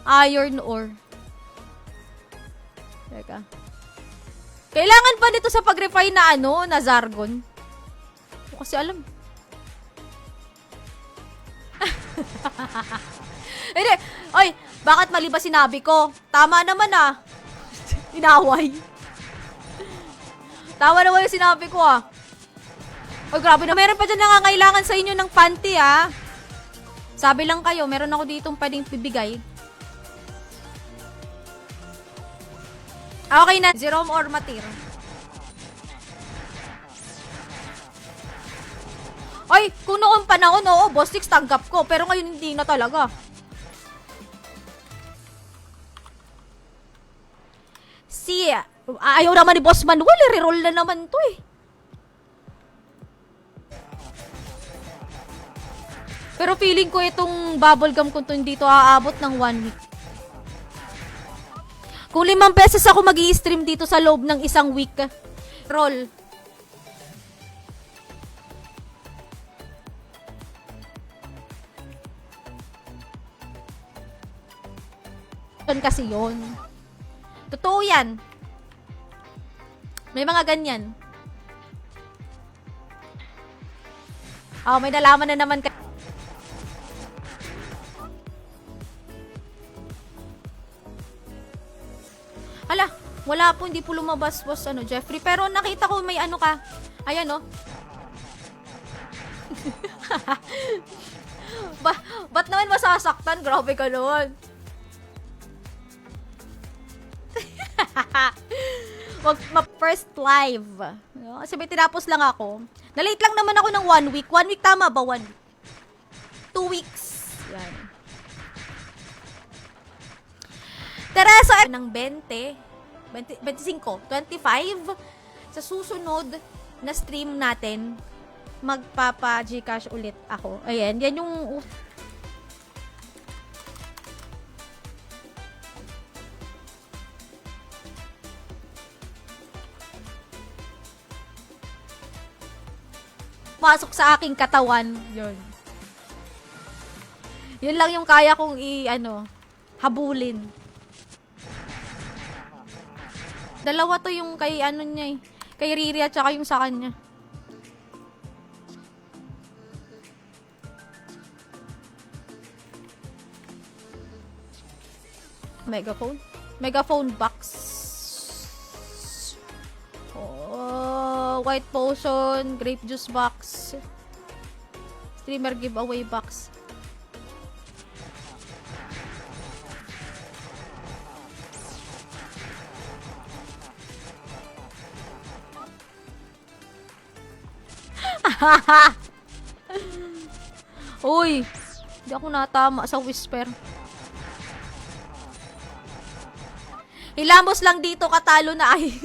Iron ore. Teka. Kailangan pa nito sa pag-refine na na Zargon? O kasi alam. Hindi. Oy, bakit mali ba sinabi ko? Tama naman Inaway. Tama naman yung sinabi ko Oy, grabe na. Meron pa dyan nangangailangan sa inyo ng panty Sabi lang kayo, meron ako ditong pwedeng bibigay. Okay na. Jerome or Matir. Ay, kung noong panahon, oo, Boss Six, tanggap ko. Pero ngayon hindi na talaga. Ayaw naman ni Boss Manuel, reroll na naman to Pero feeling ko itong bubblegum ko to dito aabot ng 1 week. Kung 5 pesos ako mag-i-stream dito sa loob ng isang week. Roll. Kasi yun. Totoo yan. May mga ganyan. May nalaman na naman Hala, wala po, hindi po lumabas, Boss Jeffrey. Pero nakita ko may ka. Ayan, ba't naman masasaktan? Grabe ka naman. Wag first live. Kasi may tinapos lang ako. Na-late lang naman ako ng 1 week. 1 week tama ba? 1 week. 2 weeks. Yan. Teresa ng 25, 25. Sa susunod na stream natin, magpapa-Gcash ulit ako. Ayan, yan yung pasok sa aking katawan. Yun lang yung kaya kong habulin. Dalawa to yung kay niya kay Riri at saka yung sa kanya. Megaphone box. White potion, grape juice box. Streamer giveaway box. Uy, hindi ako natama sa whisper. Hilamos lang dito, katalo na ay.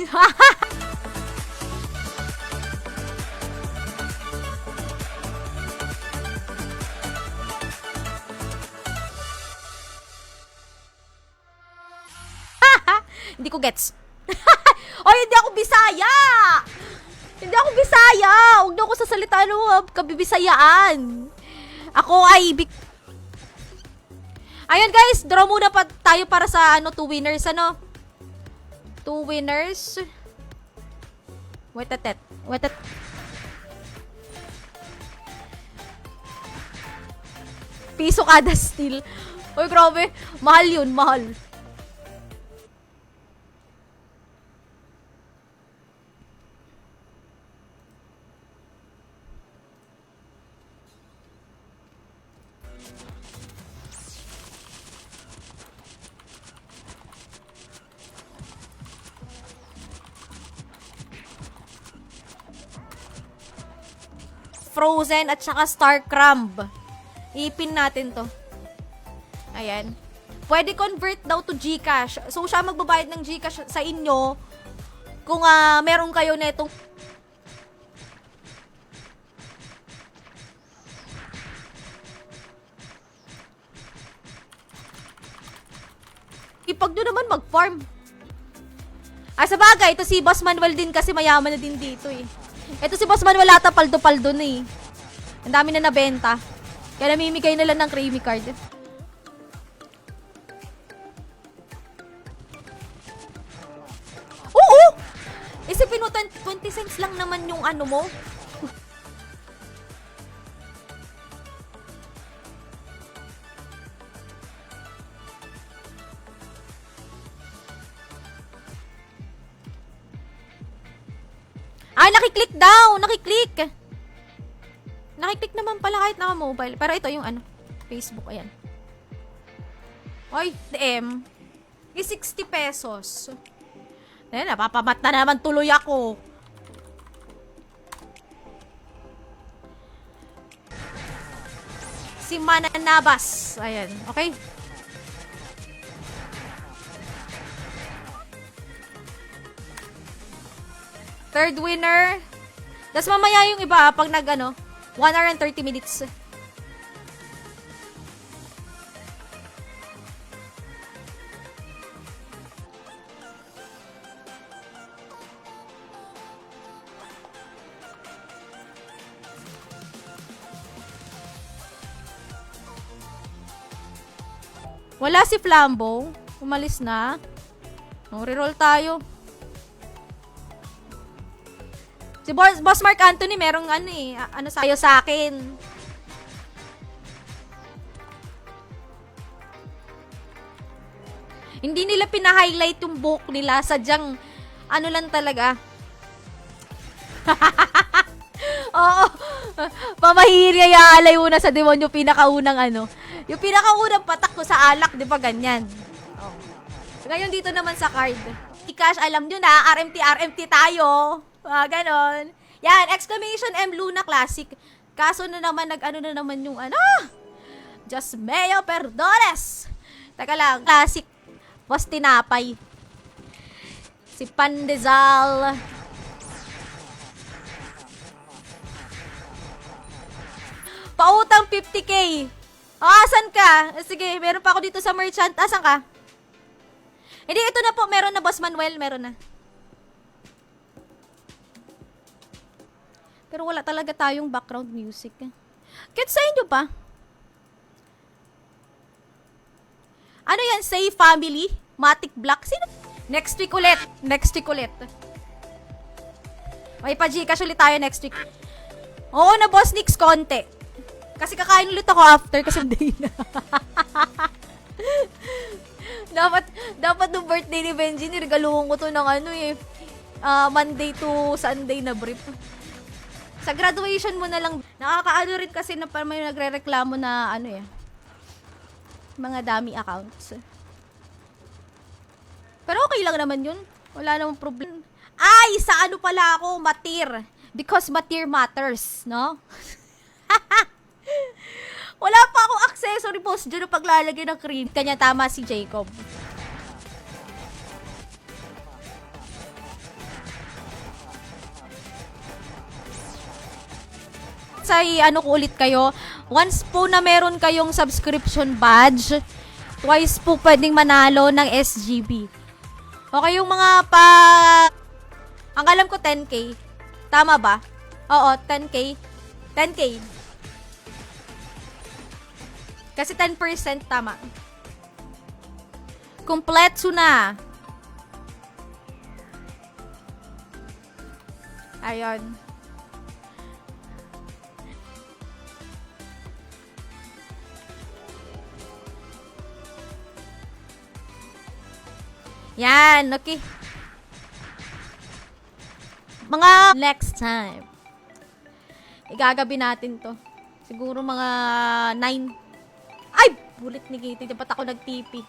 Hindi ko gets. Oy, hindi ako Bisaya! Hindi ako Bisaya! Huwag na ako sasalita kabibisayaan. Ako ay Ayun guys, draw muna pa tayo para sa 2 winners 2 winners. Wait a piso kada steal. Oy, grabe. Mahal yun, mahal. Frozen at saka Star Crumb. Ipin natin to. Ayan. Pwede convert daw to Gcash. So, siya magbabayad ng Gcash sa inyo kung meron kayo netong ipag nyo naman mag-farm. Sa bagay, ito si Boss Manuel din kasi mayaman na din dito Ito si Boss Manuel ata paldo-paldo na Ang dami na nabenta. Kaya namimigay na lang ng creamy card. okay, no, 20 cents lang naman yung ano mo. Ay, nakiklik daw! Nakiklik! Nakiklik naman pala kahit naka-mobile. Pero ito yung ano, Facebook, ayan. Oy, DM. 60 pesos. Ayan, napapamat na naman tuloy ako. Si Mananabas. Ayan, okay. Third winner. Tapos mamaya yung iba, pag nag-ano, 1 hour and 30 minutes. Wala si Flambo. Umalis na. No, reroll tayo. Si Boss Mark Anthony, merong ano eh, ano sayo sa akin. Hindi nila pina-highlight yung book nila, sadyang ano lang talaga. Oo. Pamahiri ay una sa demonyo, pinakaunang ano. Yung pinakaunang patak ko sa alak, di ba ganyan? Oh. Ngayon dito naman sa card. I-cash, alam nyo na, RMT tayo. Ganon. Yan, exclamation M Luna Classic. Kaso na naman, nag-ano na naman yung ano. Just meo perdones. Teka lang, classic. Boss Tinapay. Si Pandesal. Pautang 50k. Oh, asan ka? Sige, meron pa ako dito sa merchant. Asan ka? Hindi, ito na po. Meron na, Boss Manuel. Meron na. Pero wala talaga tayong background music. Kahit sa inyo pa. Ano yan? Say Family? Matic Black? Sino? Next week ulit. Next week ulit. May pa-Gcash ulit tayo next week. Oo na, Boss Nix, konti. Kasi kakain ulit ako after kasi day na. dapat nung birthday ni Benji, niregaluhan ko to ng ano eh. Monday to Sunday na brief. Sa graduation mo na lang, nakakaano rin kasi na parang may nagre-reklamo na ano eh. Mga dummy accounts. Pero okay lang naman yun. Wala namang problem. Ay, sa ano pala ako, Matir. Because Matir matters, no? Wala pa akong accessory post dyan na paglalagay ng cream. Kanya tama si Jacob. Sa ano ko ulit kayo, once po na meron kayong subscription badge, twice po pwedeng manalo ng SGB. Okay, yung mga ang alam ko 10k. Tama ba? Oo, 10k. 10k. Kasi 10% tama. Kompleto na. Ayun. Yan, okay. Mga next time. Igagabi natin to. Siguro mga 9. Ay! Bulit ni Kitty. Dapat ako nag-TP.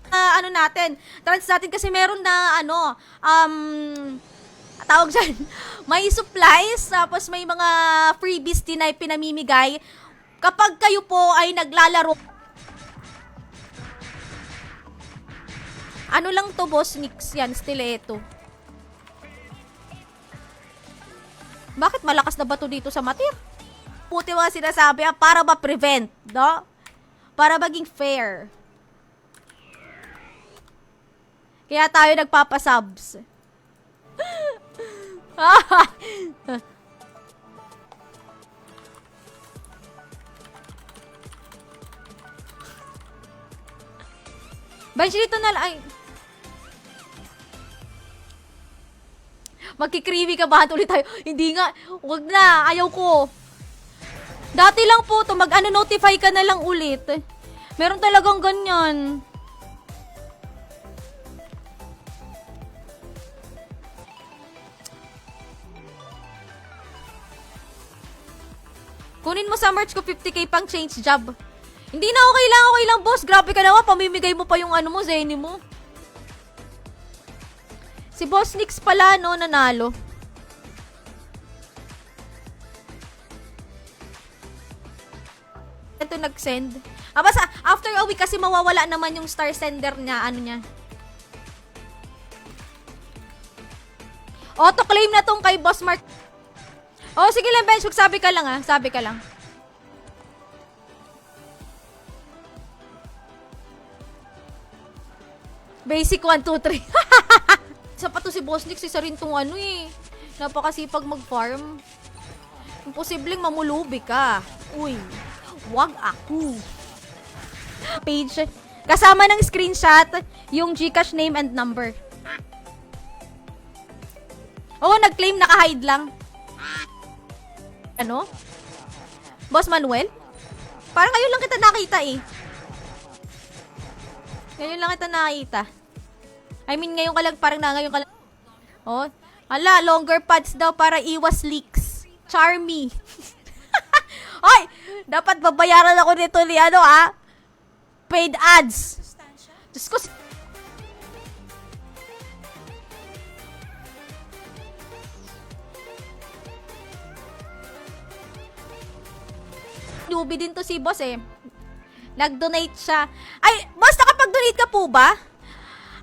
Ano natin, trans natin kasi meron na ano, tawag dyan, may supplies, tapos may mga freebies din na pinamimigay kapag kayo po ay naglalaro. Ano lang to, Boss Nix, yan, stiletto. Bakit malakas na ba to dito sa Matir? Puti mga sinasabi, para ma-prevent, no? Para maging fair. Kaya tayo nagpapasubs. Ay, dito na lang. Ay. Magkikriwi ka ba? Ulit tayo. Hindi nga. Huwag na. Ayaw ko. Dati lang po to. Mag-notify ka na lang ulit. Meron talagang ganyan. Kunin mo sa merch ko 50k pang change job. Hindi na okay lang boss. Grabe ka naman, pamimigay mo pa yung ano mo, Zenny mo. Si Boss Nix pala, no, nanalo. Ito nag-send. Basta after a week kasi mawawala naman yung star sender niya, ano niya. Auto-claim na tong kay Boss Mark. Oh, sige lang, Bench. Sabi ka lang, ah. Sabi ka lang. Basic 1, 2, 3. Isa pa to si Boss Nix. Isa rin tong ano eh. Napakasipag mag-farm. Imposibleng mamulubi ka. Uy. Wag ako. Page. Kasama ng screenshot, yung Gcash name and number. Oo, nag-claim. Naka-hide lang. Ano? Boss Manuel? Parang ngayon lang kita nakita eh. Ngayon lang kita nakita. I mean, ngayon ka lang, parang na ngayon ka lang. Oh, ala, longer pads daw para iwas leaks. Charmy. Hoy, dapat babayaran ako nito ni ano ah. Paid ads. Diyos ko. Newbie din to si boss eh. Nag-donate siya. Ay, boss, nakapag-donate ka po ba?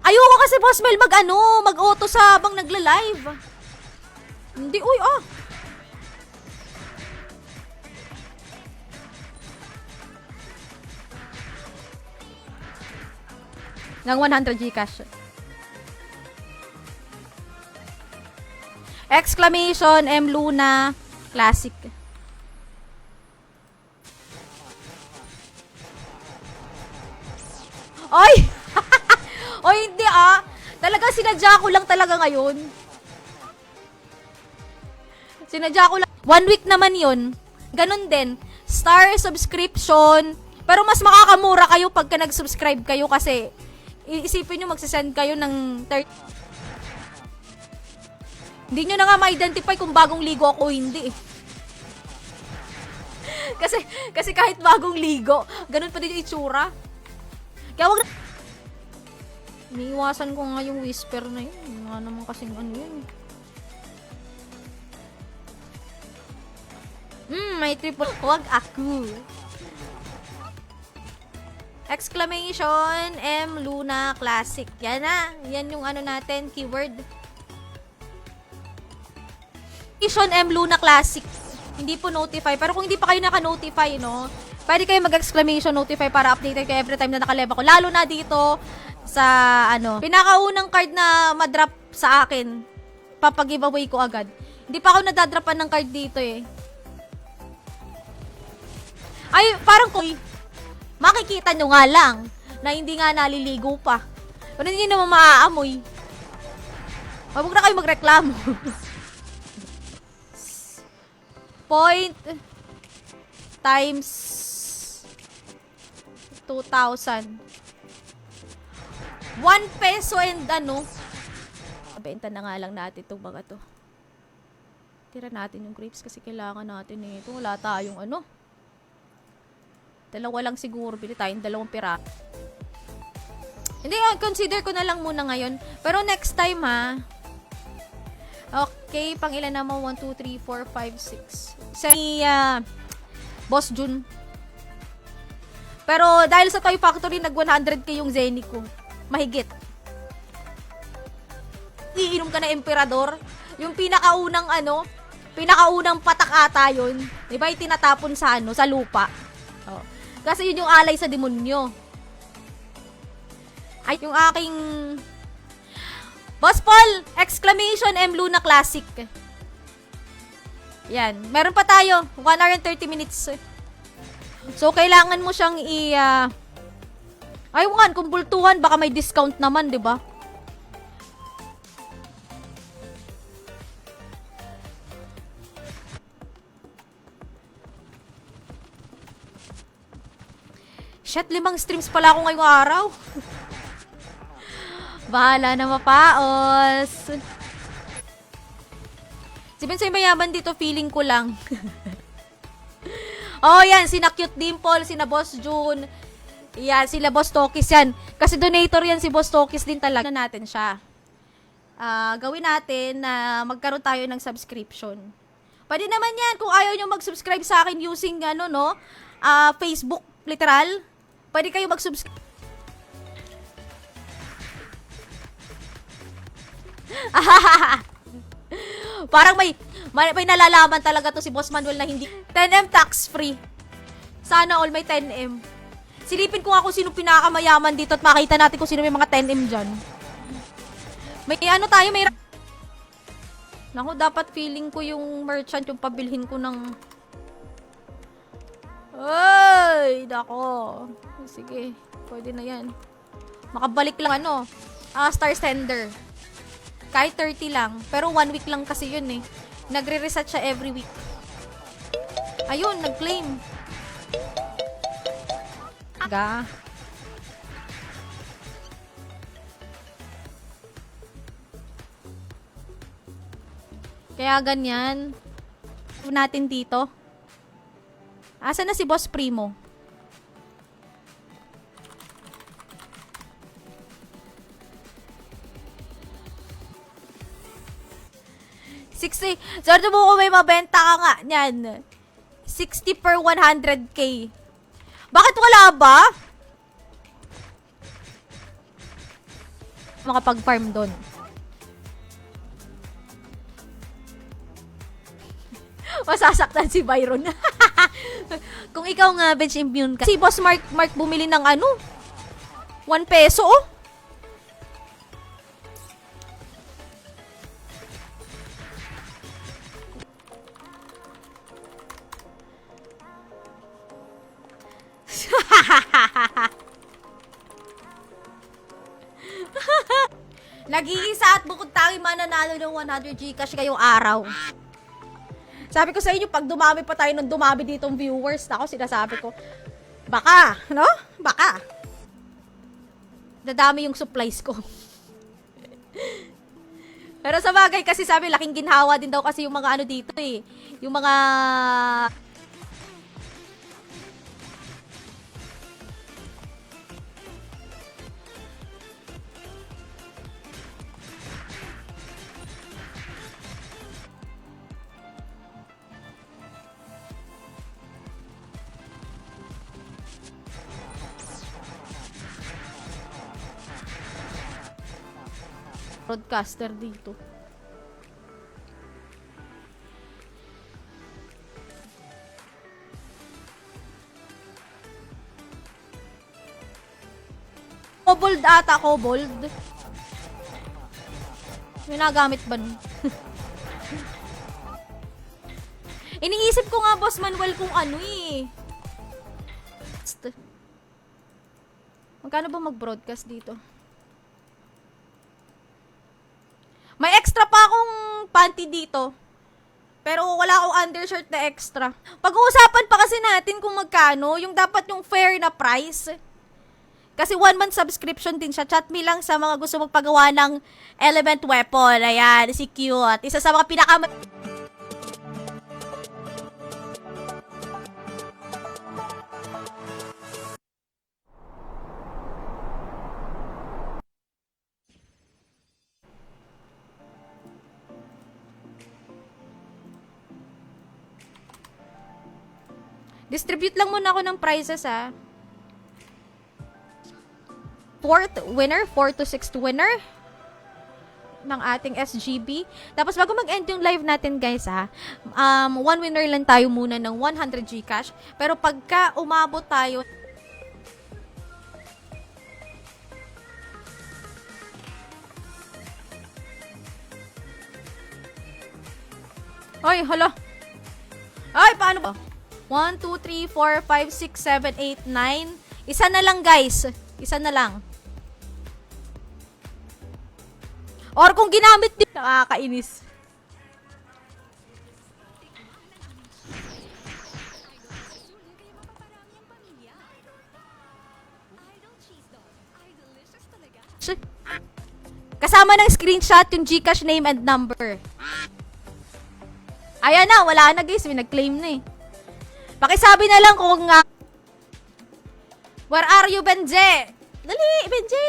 Ayoko kasi, Boss Mel, mag-auto sa habang nagla-live. Hindi, uy, ah. Ng 100 Gcash. Exclamation, M. Luna, Classic. Oy! Oy, hindi ah. Talaga sinadya ko lang talaga ngayon. Sinadya ko lang. 1 week naman yun. Ganon din. Star subscription. Pero mas makakamura kayo pagka nag-subscribe kayo kasi iisipin nyo magsasend kayo ng 30. Hindi nyo na nga ma-identify kung bagong ligo ako o hindi. kasi kahit bagong ligo, ganun pa din yung itsura. Kaya wag na... Iniiwasan ko nga yung whisper na yun. Nga naman kasing ano yun. May triple. Wag ako. Exclamation M. Luna Classic. Yan na. Yan yung ano natin. Keyword. Exclamation M. Luna Classic. Hindi po notify. Pero kung hindi pa kayo naka-notify, no? Pwede kayo mag-exclamation notify para updated kayo every time na nakalive ako. Lalo na dito sa ano, pinakaunang card na madrop sa akin, papag-giveaway ko agad. Hindi pa ako nadadropan ng card dito eh. Ay, parang makikita nyo nga lang na hindi nga naliligo pa. Pero hindi naman maaamoy. Huwag na kayo magreklamo. Point times 2,000. 1 peso and ano. Benta na nga lang natin itong mga to. Tira natin yung grapes kasi kailangan natin eh. Ito, wala tayong ano. Dalawa lang siguro. Bili tayong 2 pira. Hindi, consider ko na lang muna ngayon. Pero next time ha. Okay, pang ilan naman? 1, 2, 3, 4, 5, 6. Sa Boss Jun. Pero dahil sa Toy Factory, nag 100k yung Zenny ko. Mahigit. Iinom ka na Emperador. Yung pinakaunang ano, pinakaunang patak ata yun. Diba yung tinatapon sa ano, sa lupa. Oh. Kasi yun yung alay sa demonyo. Ay, yung aking... Boss Paul! Exclamation M. Luna Classic. Yan. Meron pa tayo. 1 hour and 30 minutes. So, kailangan mo siyang Aywan, kung bultuhan, baka may discount naman, di ba? Shit, 5 streams pala ako ngayong araw. Bahala na mapaos. Si Bensoy mayaman dito, feeling ko lang. Oh, yan, sina Cute Dimple, sina Boss June. Yan, sila Boss Tokis yan. Kasi donator yan si Boss Tokis din talaga. Na natin siya. Gawin natin na magkaroon tayo ng subscription. Pwede naman yan kung ayaw nyo mag-subscribe sa akin using Facebook, literal. Pwede kayo mag-subscribe. Parang may nalalaman talaga to si Boss Manuel na hindi 10M tax free. Sana all may 10M. Silipin ko nga kung sino pinakamayaman dito at makita natin kung sino may mga 10M dyan. May tayo, may... Naku, dapat feeling ko yung merchant yung pabilhin ko ng... Ay, nako. Sige, pwede na yan. Makabalik lang star sender. Kahit 30 lang. Pero 1 week lang kasi yun eh. Nagre-reset siya every week. Ayun, nag-claim. Aga. Kaya ganyan. Natin dito. Asa na si Boss Primo? $60. Sorry mo kung may mabenta ka nga niyan. 60 per 100k. Bakit wala ba? Makapag-farm doon. Masasaktan si Byron. Kung ikaw nga bench immune ka. Si Boss Mark bumili ng 1 peso oh. Nag-iisa at bukod tangi mananalo ng 100 Gcash ngayong araw. Sabi ko sa inyo, pag dumami pa tayo ng dumami ditong viewers, ako sinasabi ko, baka, no? Baka. Dadami yung supplies ko. Pero sa bagay kasi sabi, laking ginhawa din daw kasi yung mga dito eh. Yung mga... broadcaster dito. Kobold ata, kobold. May nagamit ba nun? Iniisip ko nga, Boss Manuel, kung eh. Magkano ba mag-broadcast dito? May extra pa akong panty dito. Pero wala akong undershirt na extra. Pag-uusapan pa kasi natin kung magkano, yung dapat yung fair na price. Kasi 1 month subscription din siya. Chat me lang sa mga gusto magpagawa ng element weapon. Ayan, si Cute. Isa sa mga Distribute lang muna ako ng prizes, ha. 4th winner, 4th to 6th winner ng ating SGB. Tapos bago mag-end yung live natin, guys, ha, 1 winner lang tayo muna ng 100 Gcash. Pero pagka umabot tayo Ay, hala. Ay, paano ba? 1, 2, 3, 4, 5, 6, 7, 8, 9. Isa na lang, guys. Isa na lang. Or kung ginamit din, nakakainis. Kasama ng screenshot yung GCash name and number. Ayan na, wala na guys. May nag-claim na eh. Pakisabi na lang kung where are you, Benje? Dali, Benje!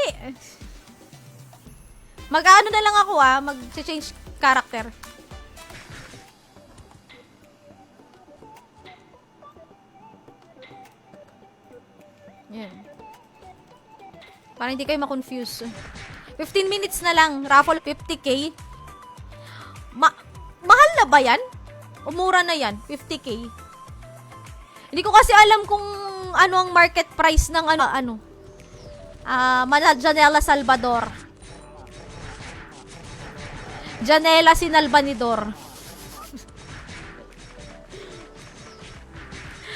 Mag-ano na lang ako mag-change character. Yan. Para hindi kayo ma-confuse. 15 minutes na lang. Raffle 50k. Mahal na ba yan? Umura na yan. 50k. Hindi ko kasi alam kung ano ang market price ng Janela Salvador. Janela Sinalbanidor.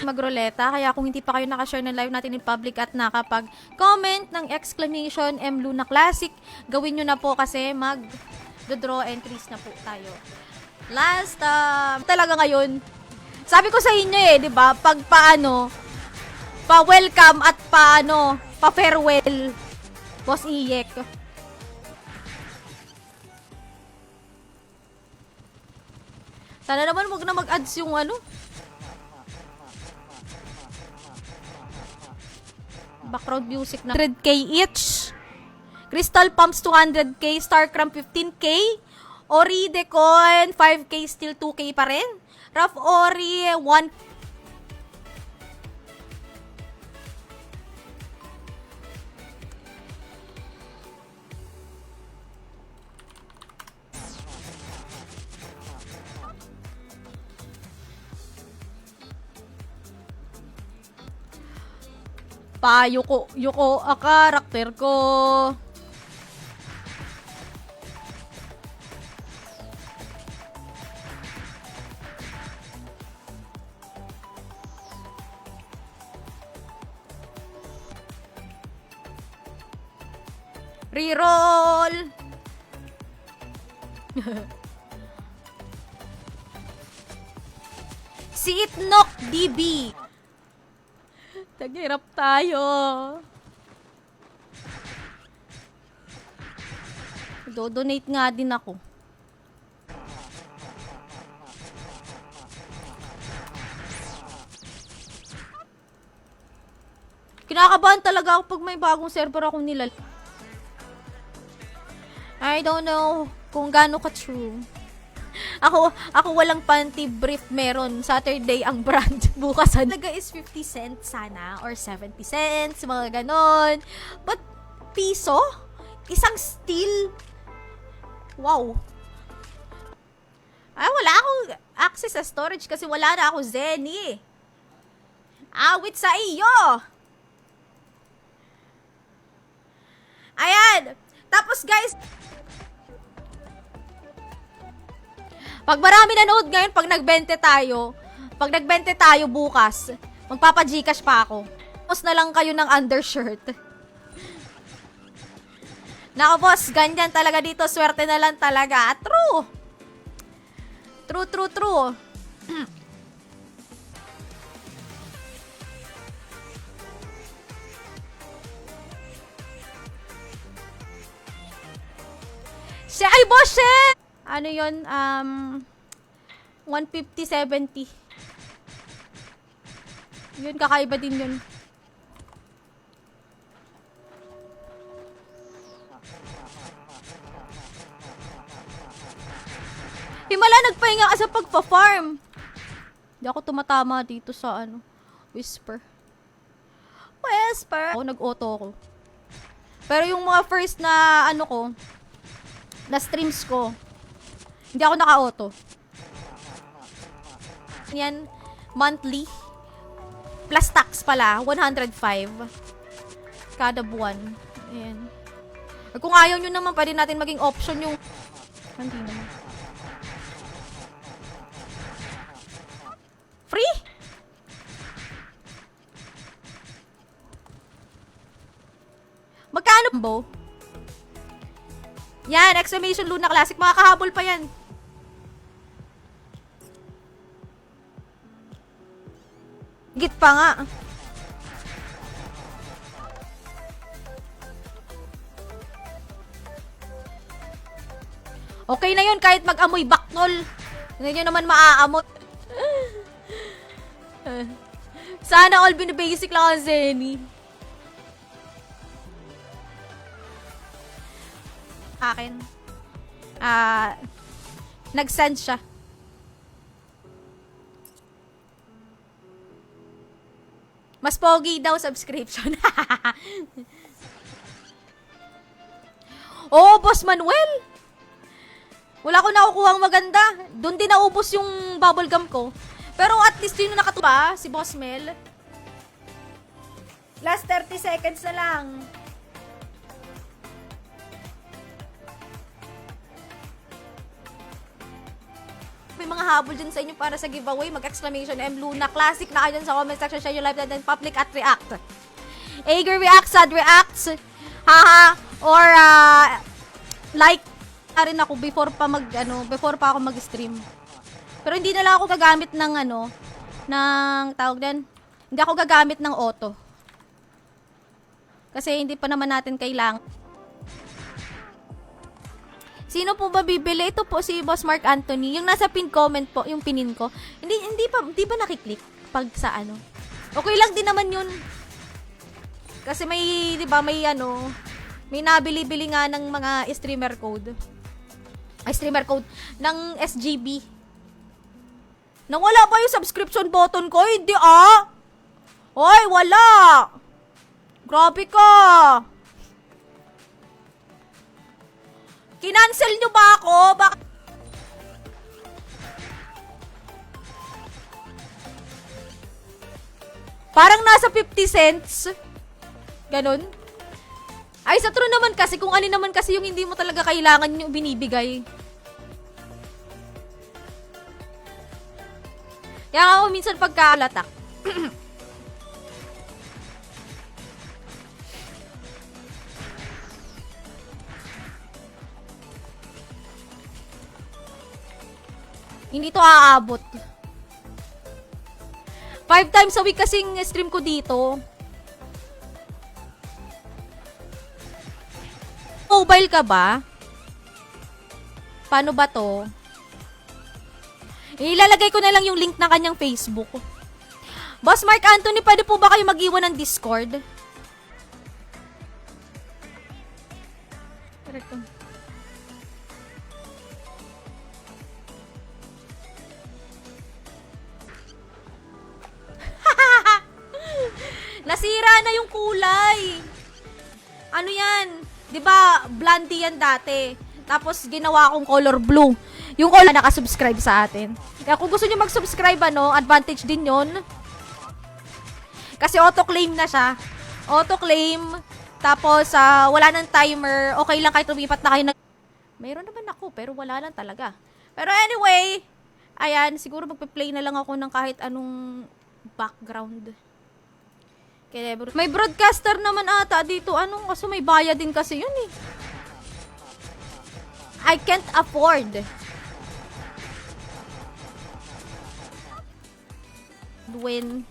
Magroleta, kaya kung hindi pa kayo nakashare ng live natin in public at nakapag-comment ng exclamation M Luna Classic, gawin nyo na po kasi mag-draw entries na po tayo. Last, talaga ngayon, sabi ko sa inyo di ba, pag pa-welcome at pa-farewell, Boss Iyek. Sana naman wag na mag-ads yung background music na 100k each. Crystal Pumps 200k, Starcram 15k, Ori Decon 5k, still 2k pa rin. Rough Ori 1. Yuko karakter ko. Reroll. Si Itnok DB. Naghirap tayo. Do-donate nga din ako. Kinakabahan talaga ako pag may bagong server akong nilal. I don't know kung gaano ka-true. Ako walang panty brief meron. Saturday ang brand. Bukas talaga is 50 cents sana or 70 cents, mga ganon. But piso? Isang steel? Wow. Wala akong access sa storage kasi wala na ako Zenny. Awit sa iyo. Ayan. Tapos guys, pag marami nanood ngayon, pag nagbente tayo bukas, magpapa-Gcash pa ako. Tapos na lang kayo ng undershirt. Nako boss, ganyan talaga dito. Swerte na lang talaga. True. True. Ay boss, ano yun? 150-70. Yun, kakaiba din yun. Himala, nagpahinga ka sa pagpa-farm. Hindi ako tumatama dito sa Whisper. Ako, nag-auto ko. Pero yung mga first na na streams ko, hindi ako naka-auto. Yan, monthly. Plus tax pala, 105. Kada buwan. Ayan. Kung ayaw nyo naman, pwede natin maging option yung... Hindi naman. Free? . 1 combo. Yan, exclamation Luna Classic. Makakahabol pa yan. Git pa nga. Okay na yun kahit mag-amoy baknol. Hindi nyo naman maaamot. Sana all binibasic lang ang Zenny. Akin. Nag-send siya. Mas pogi daw subscription. Oh, Boss Manuel. Wala ko nakukuhang maganda. Doon din naubos yung bubblegum ko. Pero at least yun yung nakatuba, si Boss Mel. Last 30 seconds na lang. May mga habol dyan sa inyo para sa giveaway. Mag-exclamation M Luna Classic na kayo dyan sa comment section. Share your live and then public at react. Ager reacts, sad reacts. Haha. Or like na rin ako before pa ako mag-stream. Pero hindi na lang ako gagamit ng ng tawag din. Hindi ako gagamit ng auto. Kasi hindi pa naman natin kailangan. Sino po ba bibili? Ito po si Boss Mark Anthony. Yung nasa pin comment po, yung pinin ko. Hindi ba nakiklik pag sa Okay lang din naman yun. Kasi may, di ba, may nabili-bili nga ng mga streamer code. Streamer code ng SGB. Nang wala pa yung subscription button ko, hindi Hoy, wala! Grabe ka! Kinancel nyo ba ako? Parang nasa 50 cents. Ganon. Ay, sa true naman kasi, kung ano naman kasi yung hindi mo talaga kailangan yung binibigay. Kaya ako minsan pagkalatak. Hindi to aabot. 5 times a week kasing stream ko dito. Mobile ka ba? Paano ba to? Ilalagay ko na lang yung link ng kanyang Facebook. Boss Mark Anthony, pwede po ba kayo mag-iwan ng Discord? Correct. Nasira na yung kulay. Ano yan? 'Di ba, blondie yan dati. Tapos ginawa kong color blue. Yung color na nakasubscribe sa atin. Kaya kung gusto niyo mag-subscribe, advantage din 'yon. Kasi auto-claim na siya. Auto-claim. Tapos wala nang timer. Okay lang kahit lumipat na kayo na. Mayroon naman ako, pero wala lang talaga. Pero anyway, ayan, siguro magpe-play na lang ako ng kahit anong background. Kaya, may broadcaster naman ata dito. Kasi may bayad din kasi yun eh. I can't afford. Win.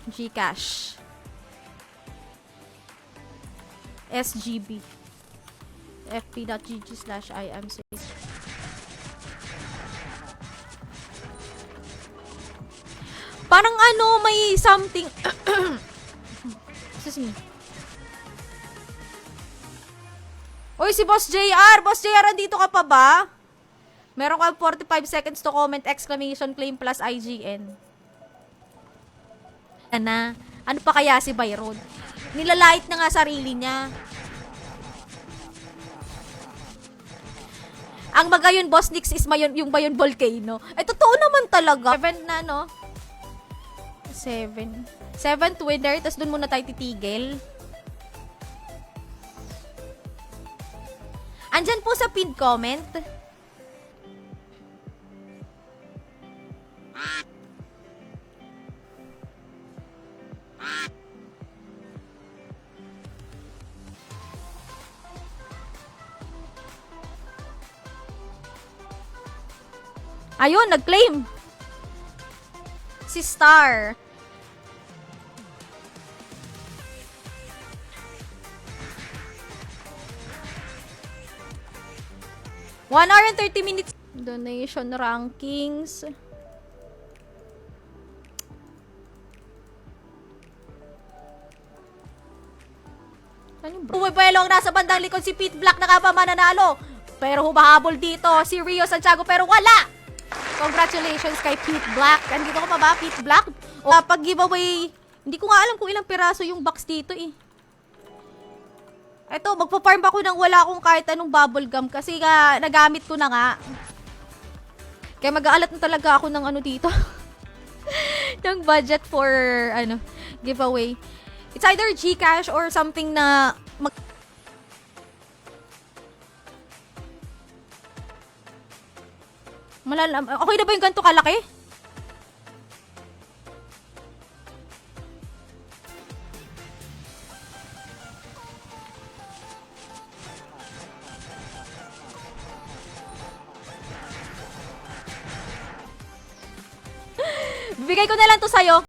Gcash. SGB. fp.gg/imc. Parang may something. Excuse me. Uy, si Boss JR! Boss JR, andito ka pa ba? Meron ka 45 seconds to comment, exclamation claim plus IGN. Ano pa kaya si Byron? Nilalait na nga sarili niya. Ang magayon, Boss Nix, is yung Bayon Volcano. Ay, totoo naman talaga. 7 na, 7th winner, tapos dun muna tayo titigil. Andyan po sa pinned comment. Ayun, nag-claim. Si Star. One hour and 30 minutes. Donation rankings. Buwelo ang nasa bandang likod si Pete Black, na pa mananalo. Pero humahabol dito si Rio Santiago, pero wala. Congratulations kay Pete Black. Andito ko pa ba, Pete Black? O pag giveaway, hindi ko nga alam kung ilang piraso yung box dito eh. Eto, magpa-farm ako nang wala akong kahit anong bubble gum kasi nga nagamit ko na nga. Kaya mag-aalat na talaga ako ng ano dito. ng budget for ano, giveaway. It's either GCash or something na okay na ba yung ganito kalaki? Bibigay ko na lang to sa'yo.